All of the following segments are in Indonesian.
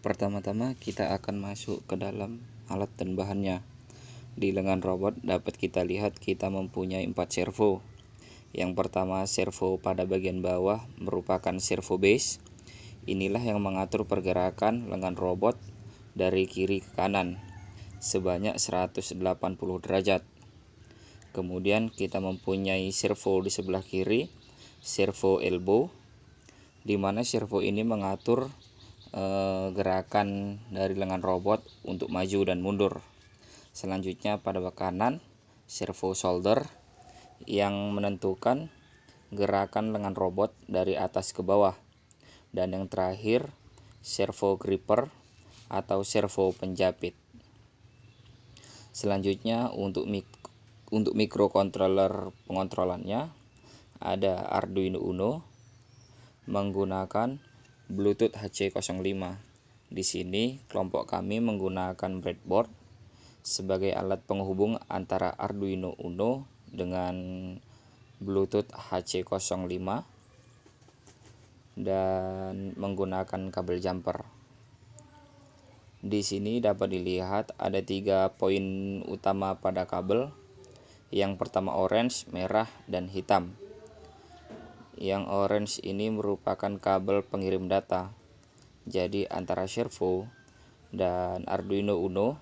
Pertama-tama kita akan masuk ke dalam alat dan bahannya. Di lengan robot dapat kita lihat kita mempunyai 4 servo. Yang pertama, servo pada bagian bawah merupakan servo base. Inilah yang mengatur pergerakan lengan robot dari kiri ke kanan sebanyak 180 derajat. Kemudian kita mempunyai servo di sebelah kiri, servo elbow, di mana servo ini mengatur gerakan dari lengan robot untuk maju dan mundur. Selanjutnya pada kanan, servo shoulder yang menentukan gerakan lengan robot dari atas ke bawah. Dan yang terakhir, servo gripper atau servo penjepit. Selanjutnya untuk microcontroller pengontrolannya ada Arduino Uno menggunakan Bluetooth HC05. Di sini kelompok kami menggunakan breadboard sebagai alat penghubung antara Arduino Uno dengan Bluetooth HC05 dan menggunakan kabel jumper. Di sini dapat dilihat ada 3 poin utama pada kabel. Yang pertama orange, merah, dan hitam. Yang orange ini merupakan kabel pengirim data. Jadi antara servo dan Arduino Uno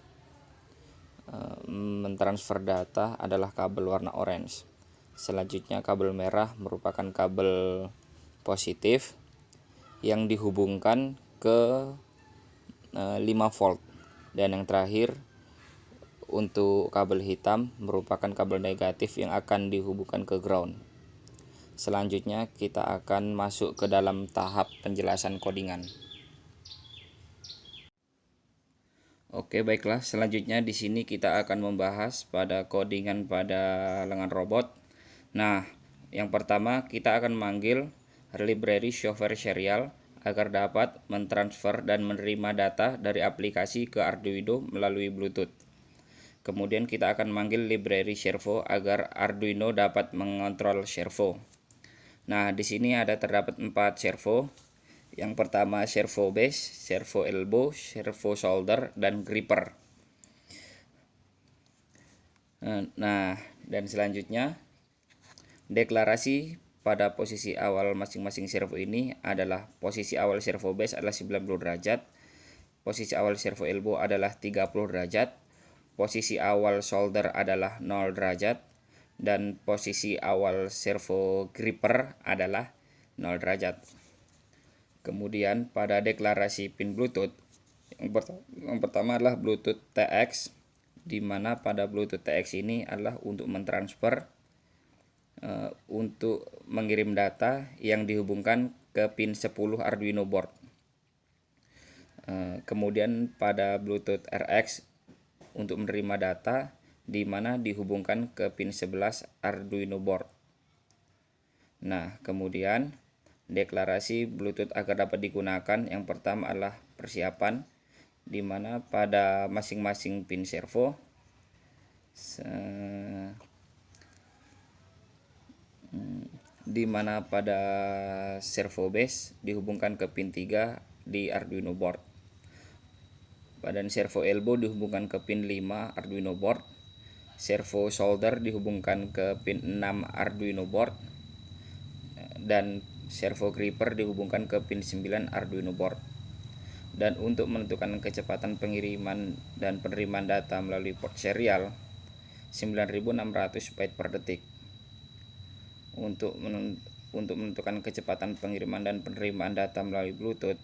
mentransfer data adalah kabel warna orange. Selanjutnya kabel merah merupakan kabel positif yang dihubungkan ke 5 volt. Dan yang terakhir untuk kabel hitam merupakan kabel negatif yang akan dihubungkan ke ground. Selanjutnya kita akan masuk ke dalam tahap penjelasan codingan. Oke, baiklah. Selanjutnya di sini kita akan membahas pada codingan pada lengan robot. Nah, yang pertama kita akan manggil library software serial agar dapat mentransfer dan menerima data dari aplikasi ke Arduino melalui Bluetooth. Kemudian kita akan manggil library servo agar Arduino dapat mengontrol servo. Nah, di sini terdapat 4 servo. Yang pertama servo base, servo elbow, servo shoulder, dan gripper. Nah, dan selanjutnya deklarasi pada posisi awal masing-masing servo ini adalah posisi awal servo base adalah 90 derajat, posisi awal servo elbow adalah 30 derajat, posisi awal shoulder adalah 0 derajat, dan posisi awal servo gripper adalah 0 derajat. Kemudian pada deklarasi pin Bluetooth, yang pertama adalah Bluetooth TX, di mana pada Bluetooth TX ini adalah untuk mentransfer untuk mengirim data yang dihubungkan ke pin 10 Arduino board. Kemudian pada Bluetooth RX untuk menerima data di mana dihubungkan ke pin 11 Arduino board. Nah, kemudian deklarasi Bluetooth agar dapat digunakan, yang pertama adalah persiapan, di mana pada masing-masing pin servo di mana pada servo base dihubungkan ke pin 3 di Arduino board. Pada servo elbow dihubungkan ke pin 5 Arduino board. Servo shoulder dihubungkan ke pin 6 Arduino board. Dan servo gripper dihubungkan ke pin 9 Arduino board. Dan untuk menentukan kecepatan pengiriman dan penerimaan data melalui port serial 9600 byte per detik. Untuk menentukan kecepatan pengiriman dan penerimaan data melalui Bluetooth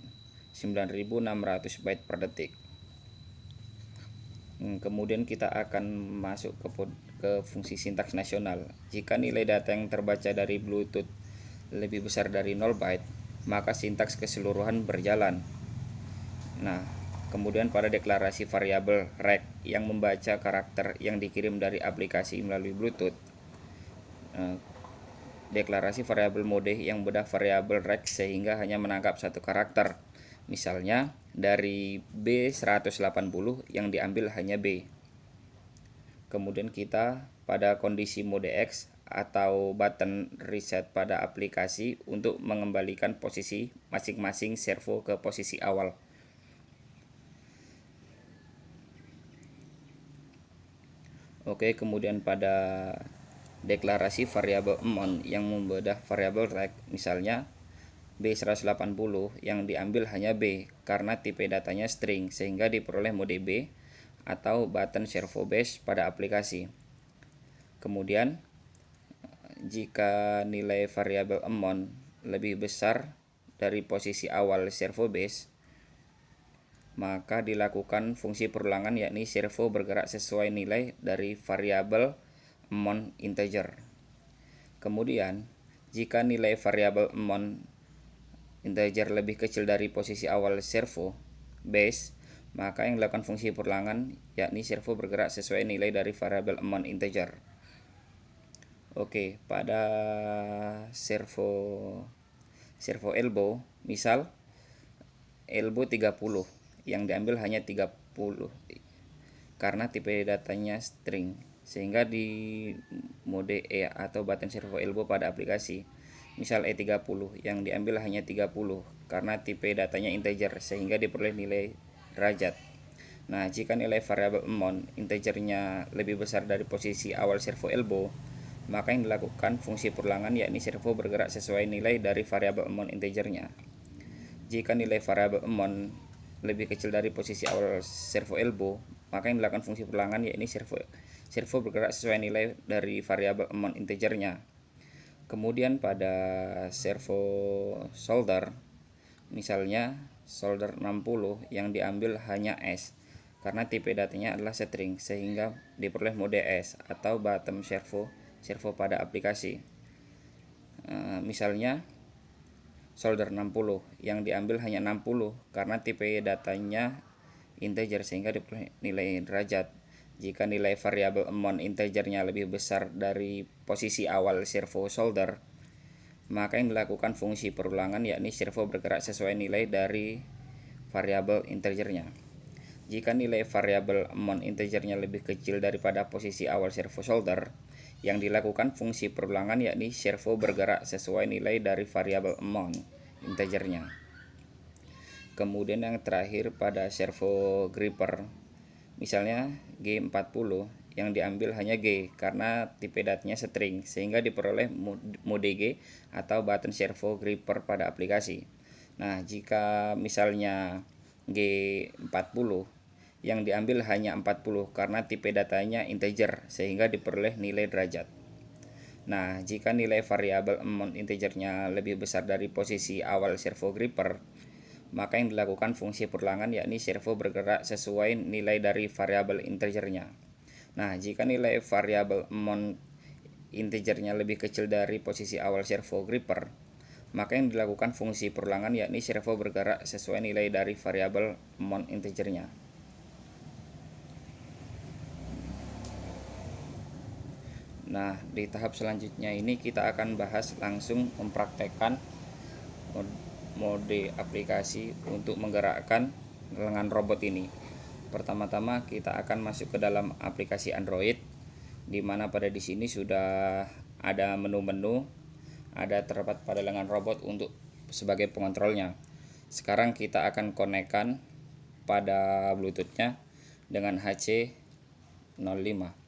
9600 byte per detik. Kemudian kita akan masuk ke fungsi sintaks nasional. Jika nilai data yang terbaca dari Bluetooth lebih besar dari 0 byte, maka sintaks keseluruhan berjalan. Nah, kemudian pada deklarasi variabel rec yang membaca karakter yang dikirim dari aplikasi melalui Bluetooth, deklarasi variabel mode yang bedah variabel rec sehingga hanya menangkap satu karakter. Misalnya dari B180 yang diambil hanya B. Kemudian kita pada kondisi mode X atau button reset pada aplikasi untuk mengembalikan posisi masing-masing servo ke posisi awal. Oke, kemudian pada deklarasi variabel amount yang membedah variabel rect, misalnya B180 yang diambil hanya B karena tipe datanya string sehingga diperoleh mode B atau button servo base pada aplikasi. Kemudian jika nilai variabel amount lebih besar dari posisi awal servo base, maka dilakukan fungsi perulangan yakni servo bergerak sesuai nilai dari variabel amount integer. Kemudian jika nilai variabel amount integer lebih kecil dari posisi awal servo base, maka yang dilakukan fungsi perulangan yakni servo bergerak sesuai nilai dari variabel amount integer. Oke, pada servo elbow, misal elbow 30 yang diambil hanya 30 karena tipe datanya string, sehingga di mode E atau button servo elbow pada aplikasi, misal E30 yang diambil hanya 30 karena tipe datanya integer sehingga diperoleh nilai derajat. Nah, jika nilai variabel amount integernya lebih besar dari posisi awal servo elbow, maka yang dilakukan fungsi perulangan yakni servo bergerak sesuai nilai dari variabel amount integernya. Jika nilai variabel amount lebih kecil dari posisi awal servo elbow, maka yang dilakukan fungsi perulangan yakni servo bergerak sesuai nilai dari variabel amount integernya. Kemudian pada servo solder, misalnya solder 60 yang diambil hanya S karena tipe datanya adalah string sehingga diperoleh mode S atau bottom servo pada aplikasi. Misalnya solder 60 yang diambil hanya 60 karena tipe datanya integer sehingga diperoleh nilai derajat. Jika nilai variabel amount integernya lebih besar dari posisi awal servo solder, maka yang dilakukan fungsi perulangan yakni servo bergerak sesuai nilai dari variabel integernya. Jika nilai variabel amount integernya lebih kecil daripada posisi awal servo solder, yang dilakukan fungsi perulangan yakni servo bergerak sesuai nilai dari variabel amount integernya. Kemudian yang terakhir pada servo gripper, misalnya G40 yang diambil hanya G karena tipe datanya string sehingga diperoleh mode G atau button servo gripper pada aplikasi. Nah, jika misalnya G40 yang diambil hanya 40 karena tipe datanya integer sehingga diperoleh nilai derajat. Nah, jika nilai variabel amount integernya lebih besar dari posisi awal servo gripper, maka yang dilakukan fungsi perulangan yakni servo bergerak sesuai nilai dari variabel integernya. Nah, jika nilai variabel amount integernya lebih kecil dari posisi awal servo gripper, maka yang dilakukan fungsi perulangan yakni servo bergerak sesuai nilai dari variabel amount integernya. Nah, di tahap selanjutnya ini kita akan bahas langsung mempraktekkan mode aplikasi untuk menggerakkan lengan robot ini. Pertama-tama kita akan masuk ke dalam aplikasi Android, di mana pada di sini sudah ada menu-menu, ada terdapat pada lengan robot untuk sebagai pengontrolnya. Sekarang kita akan konekkan pada Bluetooth-nya dengan HC05.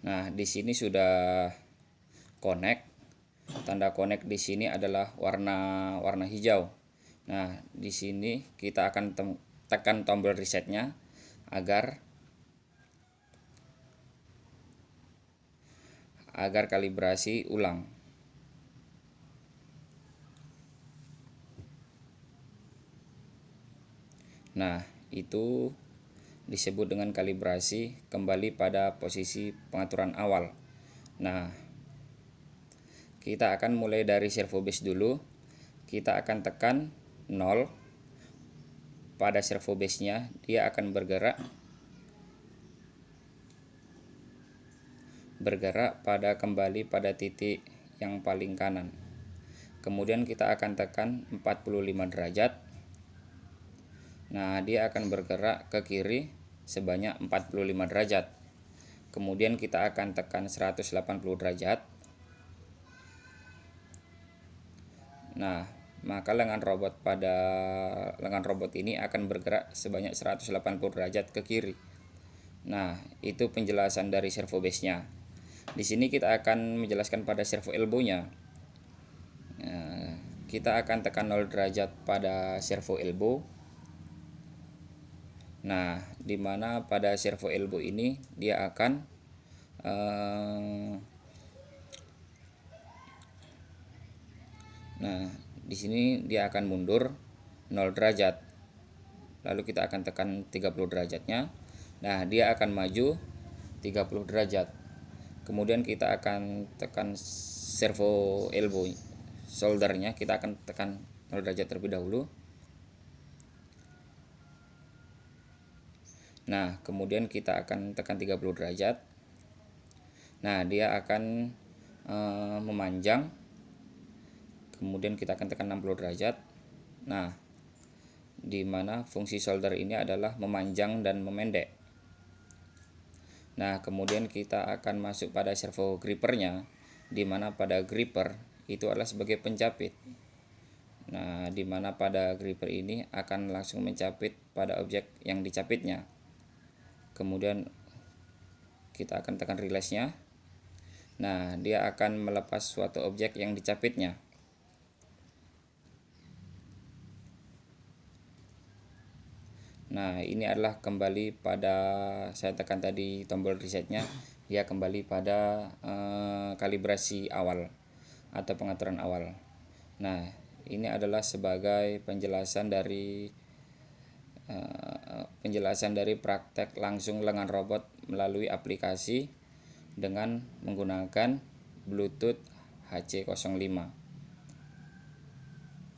Nah, di sini sudah connect. Tanda connect di sini adalah warna hijau. Nah, di sini kita akan tekan tombol resetnya agar kalibrasi ulang. Nah, itu disebut dengan kalibrasi kembali pada posisi pengaturan awal. Nah, kita akan mulai dari servo base dulu. Kita akan tekan 0 pada servo base-nya, dia akan bergerak pada kembali pada titik yang paling kanan. Kemudian kita akan tekan 45 derajat. Nah, dia akan bergerak ke kiri sebanyak 45 derajat. Kemudian kita akan tekan 180 derajat. Nah, maka lengan robot ini akan bergerak sebanyak 180 derajat ke kiri. Nah, itu penjelasan dari servo base-nya. Di sini kita akan menjelaskan pada servo elbow-nya. Nah, kita akan tekan 0 derajat pada servo elbow. Nah, dimana pada servo elbow ini dia akan nah, di sini dia akan mundur 0 derajat. Lalu kita akan tekan 30 derajatnya. Nah, dia akan maju 30 derajat. Kemudian kita akan tekan servo elbow shouldernya, kita akan tekan 0 derajat terlebih dahulu. Nah, kemudian kita akan tekan 30 derajat. Nah, dia akan memanjang. Kemudian kita akan tekan 60 derajat. Nah, di mana fungsi shoulder ini adalah memanjang dan memendek. Nah, kemudian kita akan masuk pada servo grippernya, di mana pada gripper itu adalah sebagai pencapit. Nah, di mana pada gripper ini akan langsung mencapit pada objek yang dicapitnya. Kemudian kita akan tekan release-nya. Nah, dia akan melepas suatu objek yang dicapitnya. Nah, ini adalah kembali pada, saya tekan tadi tombol resetnya, dia kembali pada kalibrasi awal atau pengaturan awal. Nah, ini adalah sebagai penjelasan dari praktek langsung lengan robot melalui aplikasi dengan menggunakan Bluetooth HC05.